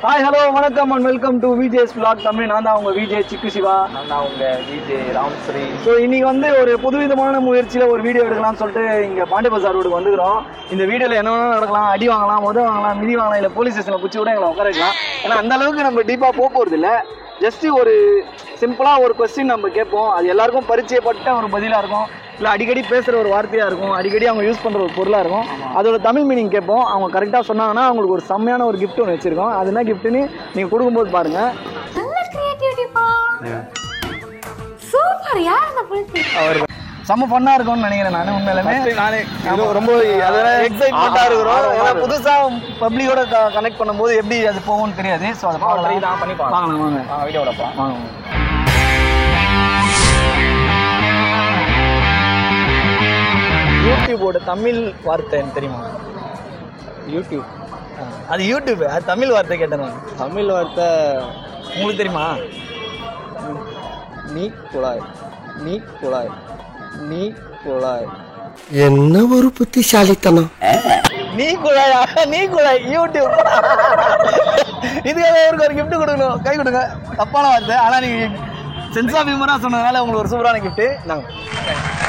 Hi hello வணக்கம் and welcome to VJ's vlog Tamil. நான் தான் உங்கள் விஜே சிக்கு சிவா. நான் தான் உங்கள் விஜே ராம்ஸ்ரீ. ஸோ இன்னைக்கு வந்து ஒரு புதுவிதமான முயற்சியில் ஒரு வீடியோ எடுக்கலாம்னு சொல்லிட்டு இங்கே பாண்டி பஜார் ரோடுக்கு வந்துக்கிறோம். இந்த வீடியோவில் என்ன வேணாலும் நடக்கலாம். அடி வாங்கலாம், வாங்கலாம், மிதி வாங்கலாம், இல்லை போலீஸ் ஸ்டேஷனில் பிடிச்சி கூட எங்களை உட்கார வைக்கலாம். ஏன்னா அந்த அளவுக்கு நம்ம டீப்பாக போகிறது இல்லை. ஜஸ்ட்டு ஒரு சிம்பிளாக ஒரு கொஸ்டின் நம்ம கேட்போம். அது எல்லாருக்கும் பரிச்சயப்பட்ட ஒரு பதிலாக இருக்கும், இல்லை அடிக்கடி பேசுகிற ஒரு வார்த்தையாக இருக்கும், அடிக்கடி அவங்க யூஸ் பண்ணுற ஒரு பொருளாக இருக்கும். அதோட தமிழ் மீனிங் கேட்போம். அவங்க கரெக்டாக சொன்னாங்கன்னா அவங்களுக்கு ஒரு செம்மையான ஒரு கிஃப்ட் ஒன்று வச்சுருக்கோம். அது என்ன கிஃப்ட்டுன்னு நீங்கள் கொடுக்கும்போது பாருங்கள். அவர் செம்ம ஃபன்னாக இருக்கும்னு நினைக்கிறேன். நான் உண்மையிலுமே ரொம்ப எக்ஸைட்மெண்ட்டாக இருக்கிறோம். ஏன்னா புதுசாக பப்ளிக்கோட கனெக்ட் பண்ணும்போது எப்படி அது போகும்னு தெரியாது. ஸோ அதை தான் பண்ணி வாங்கலாம். வாங்க வீடியோட வாங்க. யூடியூபோட தமிழ் வார்த்தை தெரியுமா? யூடியூப் அது யூடியூப், அது தமிழ் வார்த்தை கேட்டேன். தமிழ் வார்த்தை உங்களுக்கு தெரியுமா? நீ குழாய், நீ குழாய், நீ குழாய். என்ன ஒரு புத்திசாலித்தனம். நீ குழாயா? நீ குழாய் யூடியூப். இதுக்காக ஒரு கிஃப்ட் கொடுக்கணும். கை கொடுங்க. தப்பான வார்த்தை, ஆனால் நீங்கள் சென்ஸ் ஆஃப் ஹியூமராக சொன்னதுனால உங்களுக்கு ஒரு சூப்பரான கிஃப்ட்டு. நாங்கள்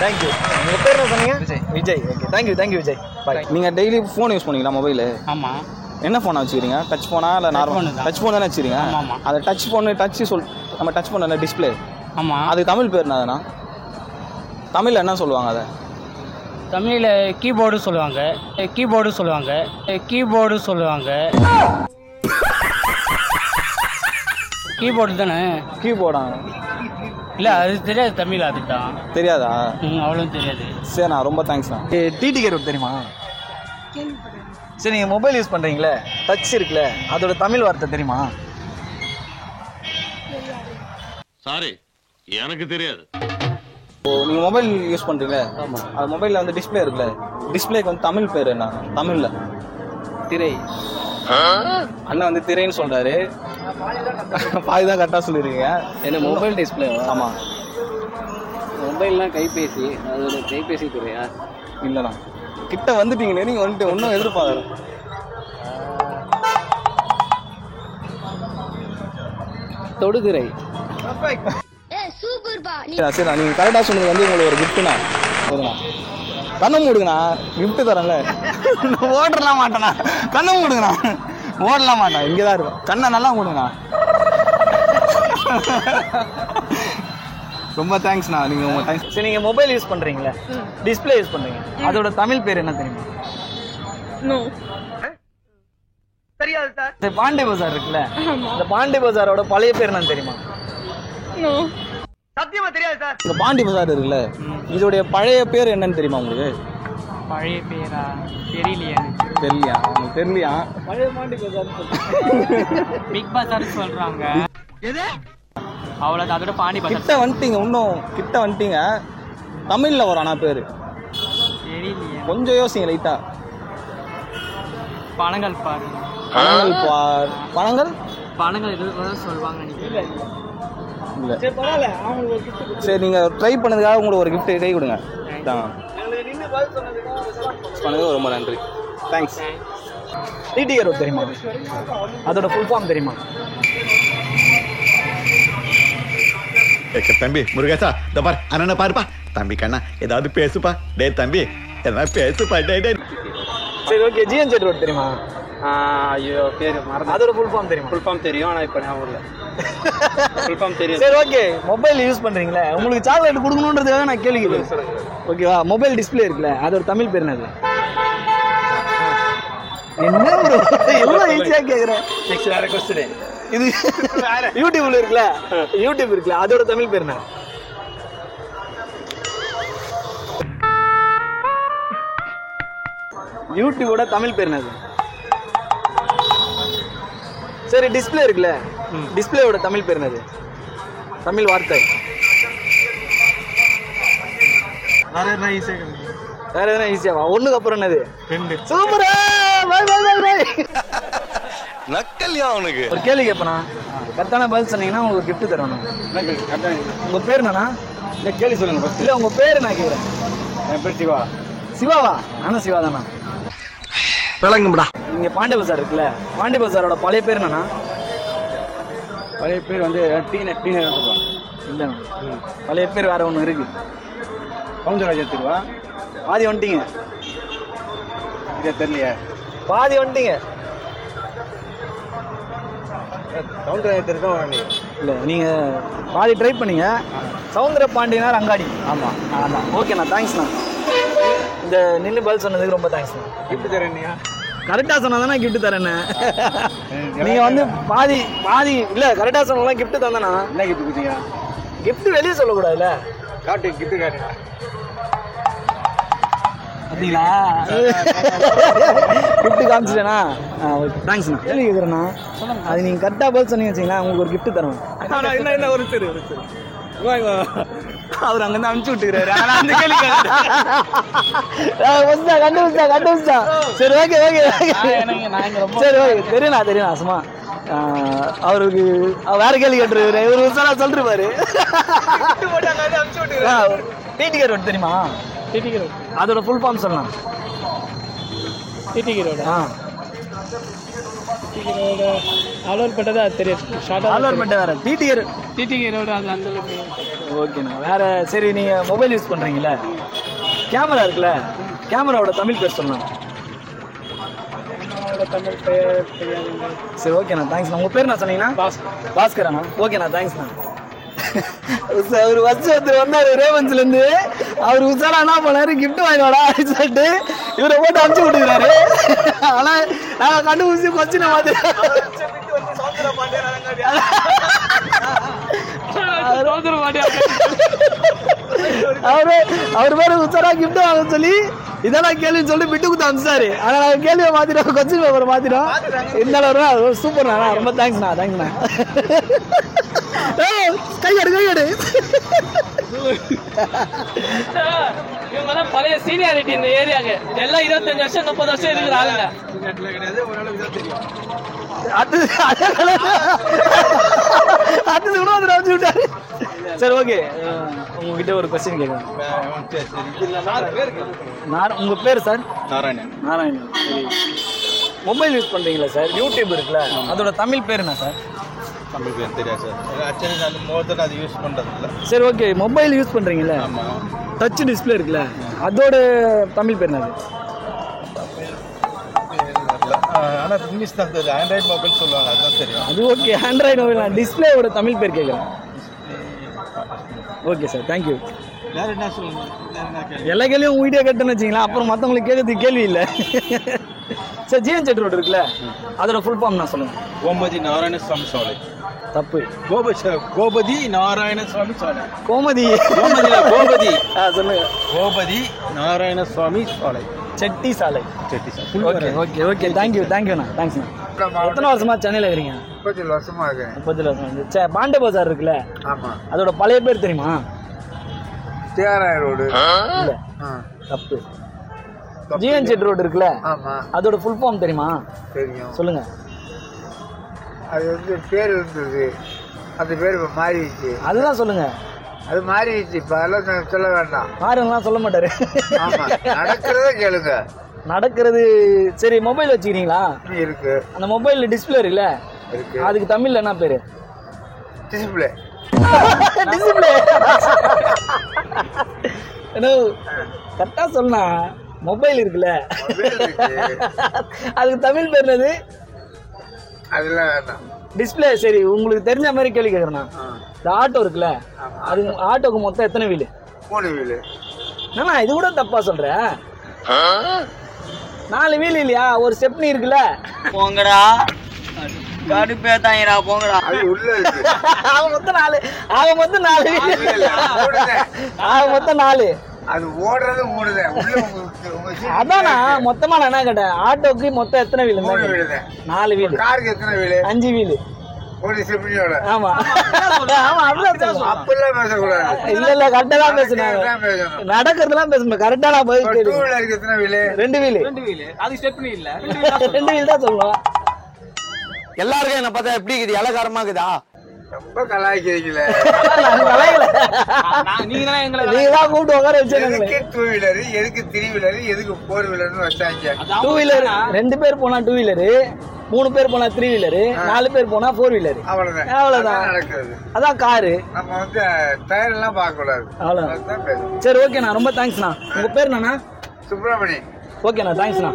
தேங்க்யூ. உங்கள் பேர் என்ன சொன்னீங்க? விஜய். விஜய், ஓகே. தேங்க்யூ விஜய். பாய். நீங்கள் டெய்லி ஃபோன் யூஸ் பண்ணுவீங்களா? மொபைலு? ஆமாம். என்ன ஃபோனை வச்சுக்கிறீங்க? டச் ஃபோனா இல்லை நார்மல்? டச் ஃபோன் தானே வச்சுக்கிறீங்க. ஆமாம். அது டச் ஃபோனு நம்ம டச் பண்ணல டிஸ்பிளே. ஆமாம். அது தமிழ் பேர் என்னதுண்ணா? தமிழில் என்ன சொல்லுவாங்க? அதை தமிழில் கீபோர்டு சொல்லுவாங்க. கீபோர்டு தானே? கீபோர்டா? இல்லை அது தெரியாது. தமிழ் அதுதான் தெரியாதா? அவ்வளோ தெரியாது. சரிண்ணா, ரொம்ப தேங்க்ஸ்ண்ணா. டிடி கேட் தெரியுமா? சரி, நீங்கள் மொபைல் யூஸ் பண்ணுறீங்களே, டச் இருக்குல்ல, அதோட தமிழ் வார்த்தை தெரியுமா? சாரி, எனக்கு தெரியாது. ஓ, நீங்கள் மொபைல் யூஸ் பண்ணுறீங்களே, அது மொபைலில் வந்து டிஸ்பிளே இருக்குல்ல, டிஸ்பிளேக்கு வந்து தமிழ் பேர் என்ன? தமிழில் திரை. அண்ணன் வந்து திரைன்னு சொல்கிறாரு. பாதி தான் கரெக்டாக சொல்லியிருக்கீங்க. என்ன மொபைல் டிஸ்பிளே? ஆமாம். மொபைல்லாம் கைபேசி, அதோட கைபேசி திரையா? இல்லைண்ணா, கிட்ட வந்துட்டீங்களே, நீங்கள் வந்துட்டு ஒன்றும் எதிர்பார்க்குறேன். தொடுதிரை. சரிண்ணா, நீங்கள் கரெக்டாக சொன்னது வந்து உங்களுக்கு ஒரு கிஃப்ட்டுண்ணா. போதுண்ணா, கண்ணை மூடுங்கண்ணா, கிஃப்ட்டு தரேன்ல. ஓடலாம் மாட்டேண்ணா, கண்ணை மூடுங்கண்ணா. ஓடலாம் மாட்டேன், இங்கே தான் இருக்கும். கண்ணை நல்லா மூடுங்கண்ணா. ரொம்ப தேங்க்ஸ்ண்ணா. நீங்கள் உங்கள் தேங்க்ஸ். சரி, நீங்கள் மொபைல் யூஸ் பண்ணுறீங்களே, டிஸ்பிளே யூஸ் பண்ணுறீங்க, அதோட தமிழ் பேர் என்ன தெரியுமா? தெரியாது சார். இந்த பாண்டி பஜார் இருக்குல்ல, இந்த பாண்டி பஜாரோட பழைய பேர் என்னன்னு தெரியுமா? சத்தியமா தெரியாது சார். இந்த பாண்டி பஜார் இருக்குல்ல, இதோடைய பழைய பேர் என்னன்னு தெரியுமா உங்களுக்கு? பழைய பேரா? தெரியலையா? தெரியலையா? உங்களுக்கு தெரியலையா? பழைய பாண்டி பஜார் பிக் பஜார் சொல்றாங்க. எது? அவ்வளோதான். அதோட பாண்டி பஜார். கிட்ட வந்துட்டீங்க, இன்னும் கிட்ட வந்துட்டீங்க. தமிழ்ல வரும் ஆனா பேரு. தெரியலையா? கொஞ்சம் யோசிங்க லைட்டா. பணங்கள் பாரு. பணங்கள் எதுவும் சொல்லுவாங்க நினைக்கிறேன். இல்ல. சரி, பரவாயில்ல. அவங்களுக்கு ஒரு கிஃப்ட். சரி, நீங்க ட்ரை பண்ணதுக்காக உங்களுக்கு ஒரு கிஃப்ட் கை கொடுங்க. நின்று பதில் சொன்னதுக்கு ரொம்ப நன்றி. தேங்க்ஸ். டிடி கேட் தெரியுமா? அதோட ஃபுல் ஃபார்ம் தெரியுமா? தம்பி முருகேசா, இந்த பாரு அண்ணனை பாருப்பா. தம்பி கண்ணா, ஏதாவது பேசுப்பா. டே தம்பி, ஏதாவது பேசுப்பா. டே. சரி, ஓகே. ஜிஎன் ரோட் தெரியுமா? ஐயோ, பேர் மறந்து. அதோட ஃபுல் ஃபார்ம் தெரியுமா? ஃபுல் ஃபார்ம் தெரியும், ஆனால் இப்போ ஞாபகம் இல்லை. ஃபுல் ஃபார்ம் தெரியும். சரி, ஓகே. மொபைல் யூஸ் பண்றீங்களே, உங்களுக்கு சாக்லேட் கொடுக்கணுன்றதுக்காக நான் கேள்வி கேட்குறேன். ஓகேவா? மொபைல் டிஸ்பிளே இருக்குல்ல, அதோட தமிழ் பேர் என்னது? என்ன ப்ரோ, எவ்வளவு ஈஸியா கேக்குறேன். நெக்ஸ்ட் வேற क्वेश्चन. இது யூடியூப்ல இருக்குல்ல, யூடியூப் இருக்குல்ல, அதோட தமிழ் பேர் என்ன? யூடியூபோட தமிழ் பேர் என்னது? சரி, டிஸ்பிளே இருக்குல்ல, டிஸ்பிளேயோட தமிழ் பேர் என்னது? தமிழ் வார்த்தை. வேற எதனா ஈஸியாவா? ஒண்ணுக்கு அப்புறம் என்னது? சூப்பரா. நக்கல்யா அவனுக்கு. ஒரு கேள்வி கேட்பேனா, கரெக்டான பதில் சொன்னீங்கன்னா உங்களுக்கு கிஃப்ட் தரணும். உங்க பேர் என்னன்னா? கேள்வி சொல்லுங்க. இல்ல, உங்க பேர் நான் கேக்குறேன். என் பேர் சிவா. சிவாவா? நானும் சிவா தானா? விளங்கும்டா. இங்க பாண்டே பஜார் இருக்குல்ல, பாண்டே பஜாரோட பழைய பேர் என்னன்னா? பழைய பேர் வந்து டீ சொல்லுவாங்க. இல்லை, பழைய பேர் வேற ஒன்று இருக்கு. சவுந்தரராஜர் திருவா. பாதி வந்துட்டீங்க. இதை தெரியலையே. பாதி வந்துட்டீங்க. சவுந்தரராஜர் திரு தான் வரணும். இல்லை, நீங்கள் பாதி ட்ரை பண்ணீங்க. சவுந்தர பாண்டியனார் அங்காடி. ஆமாம். அதான். ஓகேண்ணா, தேங்க்ஸ்ண்ணா. இந்த நின்று பதில் சொன்னதுக்கு ரொம்ப தேங்க்ஸ்ண்ணா. கிஃப்ட் தரேன்னியா? கரெக்டாக சொன்னா தானே கிஃப்ட் தரேன்னு. நீங்கள் வந்து பாதி இல்லை, கரெக்டாக சொன்னாலும் கிஃப்ட் தந்தேண்ணா. என்ன கிஃப்ட் கொடுத்தீங்க? கிஃப்ட் வெளியே சொல்லக்கூடாதுல்ல. காட்டு கிஃப்ட் காட்டு. அப்படிங்களா? கிஃப்ட் காமிச்சிட்டேண்ணா. தேங்க்ஸ்ண்ணா. கேள்வி கேட்குறேண்ணா, அது நீங்கள் கரெக்டாக பதில் சொன்னீங்க வச்சிங்களா, உங்களுக்கு ஒரு கிஃப்ட் தருவேன். என்ன ஒரு சரி அவர் அங்கேருந்து அனுப்பிச்சு விட்டுக்கிறாரு. ஆனால் அந்த கேள்வி கண்டுபிடிச்சா. சரி, ஓகே ஓகே. சரி, ஓகே. தெரியுண்ணா சும்மா. அவருக்கு வேற கேள்வி கேட்டுருவாரு. இவர் உசாரா சொல்லிருப்பாரு. டிடிகே ரோடு தெரியுமா? TTK road. அதோட ஃபுல் ஃபார்ம் சொல்லலாம். TTK road. ஆலூர்பேட்டை அது தெரியாது. ஆலூர்பேட்டை வேற. டிடிகே ரோடு அது அந்த. ஓகேண்ணா. வேற சரி, நீங்கள் மொபைல் யூஸ் பண்ணுறீங்களே, கேமரா இருக்குல்ல, கேமராவோட தமிழ் பேர் சொல்லலாம். தமிழ் பெயர். சரி, ஓகேண்ணா, தேங்க்ஸ்ண்ணா. உங்கள் பேர் நான் சொன்னீங்கன்னா? பாஸ்கராண்ணா. ஓகேண்ணா, தேங்க்ஸ்ண்ணா. அவர் ஃபர்ஸ்ட் ஒருத்தர் வந்தார் ரேவன்ஸ்லேருந்து. அவர் உசாரா என்ன பண்ணாரு, கிஃப்ட் வாங்கினோடா அப்படின்னு சொல்லிட்டு இவரை போட்டு அனுப்பிச்சு விட்டுக்கிறாரு. ஆனால் நாங்கள் கண்டுபிடிச்சி கொச்சினை மாதிரி அவர் பேரு உசாரா கிஃப்ட் வாங்க சொல்லி இதெல்லாம் கேள்வின்னு சொல்லி விட்டு கொடுத்து அனுப்பிச்சாரு. ஆனால் நாங்கள் கேள்வியை மாத்திட்டோம், கொச்சின் பேப்பரை மாத்திட்டோம். இருந்தாலும் சூப்பர்ண்ணா, ரொம்ப தேங்க்ஸ்ண்ணா. கையடு. இவங்கெல்லாம் பழைய சீனியாரிட்டி இந்த ஏரியாக்கு. எல்லாம் 25 வருஷம் 30 வருஷம் இருக்கிற ஆளுங்க. அது கூட வந்து அனுப்பிச்சு விட்டாரு. சரி, ஓகே. உங்ககிட்ட ஒரு கொஸ்டின் கேட்குறேன். உங்க பேர் சார்? நாராயணன். சரி, மொபைல் யூஸ் பண்றீங்களா சார்? யூடியூப் இருக்குல்ல, அதோட தமிழ் பேர் என்ன சார்? தமிழ் பேர் தெரியாது சார். ஆக்சுவலி நான் மொத்தத்தில் அது யூஸ் பண்ணுறதில்ல. சரி, ஓகே. மொபைல் யூஸ் பண்றீங்களா? ஆமாம். டச் டிஸ்பிளே இருக்குல்ல, அதோட தமிழ் பேர் என்னது? ஆனால் இங்கிலீஷ் தான் தெரியும். ஆண்ட்ராய்டு மொபைல் சொல்லுவாங்க, அதுதான் தெரியும். அது ஓகே. Android mobile. நான் டிஸ்பிளேவோட தமிழ் பேர் கேட்குறேன். Okay sir, thank you. வேறு என்ன சொல்லுங்கள்? எல்லா கேள்வியும் உங்க வீடியோ கேட்டேன்னு வச்சிங்களா, அப்புறம் மற்றவங்களுக்கு கேட்கறதுக்கு கேள்வி இல்லை. சார், ஜிஎன் செட் ரோடு இருக்குல்ல, அதோட ஃபுல் ஃபார்ம் நான் சொல்லுங்கள். கோமதி நாராயணசாமி சாலை. தப்பு. கோபதி நாராயணசாமி சாலை. கோமதி. கோபதி. சொல்லுங்க. கோபதி நாராயணசாமி சாலை. செட்டி சாலை. Okay okay okay. தேங்க்யூண்ணா. தேங்க்ஸ்ண்ணா. எத்தனை வருஷமா சென்னையில் இருக்கிறீங்க? 30 வருஷமா இருக்கேன். 30 வருஷம். பாண்டே பஜார் இருக்குல்ல, ஆமாம். அதோட பழைய பேர் தெரியுமா? தியாகராய ரோடு. இல்லை, தப்பு. ஜிஎன் செட் ரோடு இருக்குல்ல, அதோட ஃபுல் ஃபார்ம் தெரியுமா? தெரியும். சொல்லுங்க. அது வந்து பேர் இருந்தது, அந்த பேர் இப்போ மாறிடுச்சு. அதுதான் சொல்லுங்க. அது மாறிடுச்சு. இப்போ அதெல்லாம் சொல்ல வேண்டாம். மாறுங்கலாம் சொல்ல மாட்டாரு. ஆமாம், நடக்கிறத கேளுங்க. நடக்கிறது. சரி, மொபைல் வச்சுக்கிறீங்களா? இருக்கு. அந்த மொபைல் டிஸ்பிளே இருக்குல்ல, இருக்கு. அதுக்கு தமிழ்ல என்ன பேரு? டிஸ்பிளே. டிஸ்பிளே. கரெக்டா சொன்னா. மொபைல் இருக்குல்ல, அதுக்கு தமிழ் பேர் என்னது? அதெல்லாம் வேண்டாம். டிஸ்பிளே. சரி, உங்களுக்கு தெரிஞ்ச மாதிரி கேள்வி கேட்குறேண்ணா. இந்த ஆட்டோ இருக்குல்ல, அது ஆட்டோக்கு மொத்தம் எத்தனை வீலு? 3 வீலு. என்னண்ணா இது கூட தப்பா சொல்ற? 4 வீல் இல்லையா? ஒரு ஸ்டெப்னி இருக்குல்ல. போங்கடா, கடுப்பே தாங்கடா, போங்கடா. அது உள்ள இருக்கு. அவன் மொத்தம் 4. அவன் மொத்தம் 4 வீல். அவன் மொத்தம் 4. அது ஓடுறது ஓடுதேன். அதானா மொத்தமா நான் என்ன கேட்டேன், ஆட்டோக்கு மொத்தம் எத்தனை வீல்? 4 வீல். காருக்கு எத்தனை வீலு? 5 வீல். ஒரு ஸ்டெப்னியோட. ஆமா ஆமா, அப்படிதான். அப்பெல்லாம் பேசக்கூடாது. இல்ல கரெக்டா தான் பேசுனாங்க. நடக்கிறதுலாம் பேசணும். கரெக்டா நான் பதில் கேளு. 2 வீலருக்கு எத்தனை வீலு? 2 வீல். அது ஸ்டெப்னி இல்ல, 2 வீல் தான் சொல்லுவோம். எல்லாருக்கும் என்ன பார்த்தா எப்படி இருக்குது? இலக்காரமா இருக்குதா? ரொம்ப கலாய்க்கிறீங்களே. நீங்க தான் எங்களை நீங்க தான் கூப்பிட்டு உட்கார வச்சிருக்கீங்க. எதுக்கு டூ வீலரு, எதுக்கு த்ரீ வீலரு, எதுக்கு ஃபோர் வீலர்னு வச்சாங்க. டூ வீலர் 2 பேர் போனா 2 வீலரு, 3 பேர் போனா 3 வீலரு, 4 பேர் போனா 4 வீலரு. அவ்வளவுதான் அவ்வளவுதான் நடக்குது. அதான் காரு. நம்ம வந்து டயர் எல்லாம் பார்க்க கூடாது. அவ்வளவுதான். அதுதான் பேரு. சரி ஓகேண்ணா, ரொம்ப தேங்க்ஸ்ண்ணா. உங்க பேர் என்னண்ணா? சுப்பிரமணி. ஓகேண்ணா, தேங்க்ஸ்ண்ணா.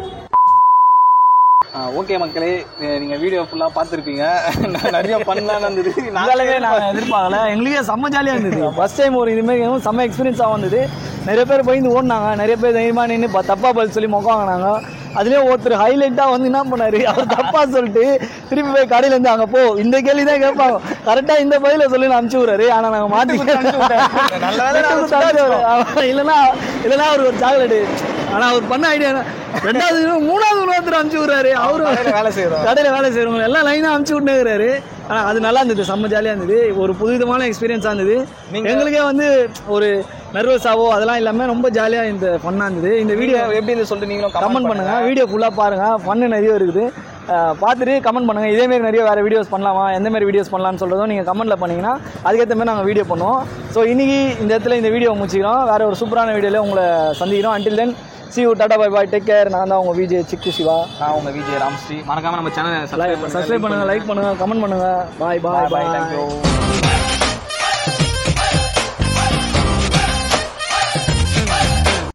ஓகே மக்களே, நீங்கள் வீடியோ ஃபுல்லாக பார்த்துருப்பீங்க. நிறைய பண்ணலான்னு இருந்தது. நாங்களே நான் எதிர்பார்க்கல. எங்களுக்கே செம்ம ஜாலியாக இருந்தது. ஃபர்ஸ்ட் டைம் ஒரு இதுமாரி செம்ம எக்ஸ்பீரியன்ஸாக வந்தது. நிறைய பேர் பயந்து ஓடினாங்க, நிறைய பேர் தைரியமாக நின்று தப்பா பதில் சொல்லி மொக்க வாங்கினாங்க. அதுலேயே ஒருத்தர் ஹைலைட்டாக வந்து என்ன பண்ணாரு, அவர் தப்பா சொல்லிட்டு திருப்பி போய் கடையிலேருந்து அங்கே போ இந்த கேள்வி தான் கேட்பாங்க, கரெக்டாக இந்த பதில சொல்லி அனுப்பிச்சு விடுறாரு. ஆனால் நாங்கள் மாற்றி இல்லைன்னா அவர் ஒரு சாக்லேட்டு. ஆனால் அவர் பண்ண ஐடியா 2வது 3வது ஒருத்தர் அனுப்பிச்சு விடுறாரு. அவரும் வேலை செய்கிறோம், கடையில் வேலை செய்கிறவங்க எல்லாம் லைனாக அனுப்பிச்சு விட்டுருக்காரு. ஆனால் அது நல்லா இருந்தது, செம்ம ஜாலியாக இருந்தது. ஒரு புதுவிதமான எக்ஸ்பீரியன்ஸாக இருந்தது. எங்களுக்கே வந்து ஒரு நர்வஸாவோ அதெல்லாம் இல்லாமல் ரொம்ப ஜாலியாக இந்த ஃபன்னாக இருந்தது. இந்த வீடியோ எப்படி இருந்து சொல்லிட்டு நீங்களும் கமெண்ட் பண்ணுங்க. வீடியோ ஃபுல்லாக பாருங்க, ஃபன்னு நிறைய இருக்குது. பார்த்துட்டு கமெண்ட் பண்ணுங்க. இதேமாரி நிறைய வேறு வீடியோஸ் பண்ணலாமா, எந்த மாதிரி வீடியோஸ் பண்ணலாம்னு சொல்கிறதும் நீங்கள் கமெண்ட்டில் பண்ணிங்கன்னா அதுக்கேற்ற மாதிரி நாங்கள் வீடியோ பண்ணுவோம். ஸோ இன்னைக்கு இந்த இடத்துல இந்த வீடியோ முடிச்சிக்கிறோம். வேறு ஒரு சூப்பரான வீடியோவில் உங்களை சந்திக்கிறோம். Until then see you, tata bye bye, take care. நான் தான் உங்கள் விஜய் சிக்கு சிவா. நான் உங்கள் விஜய் ராம்ஸ்ரீ. மறக்காமல் நம்ம சேனலை சப்ஸ்கிரைப் பண்ணுங்கள், லைக் பண்ணுங்கள், கமெண்ட் பண்ணுங்கள். பாய் பாய் பாய். தேங்க்யூ.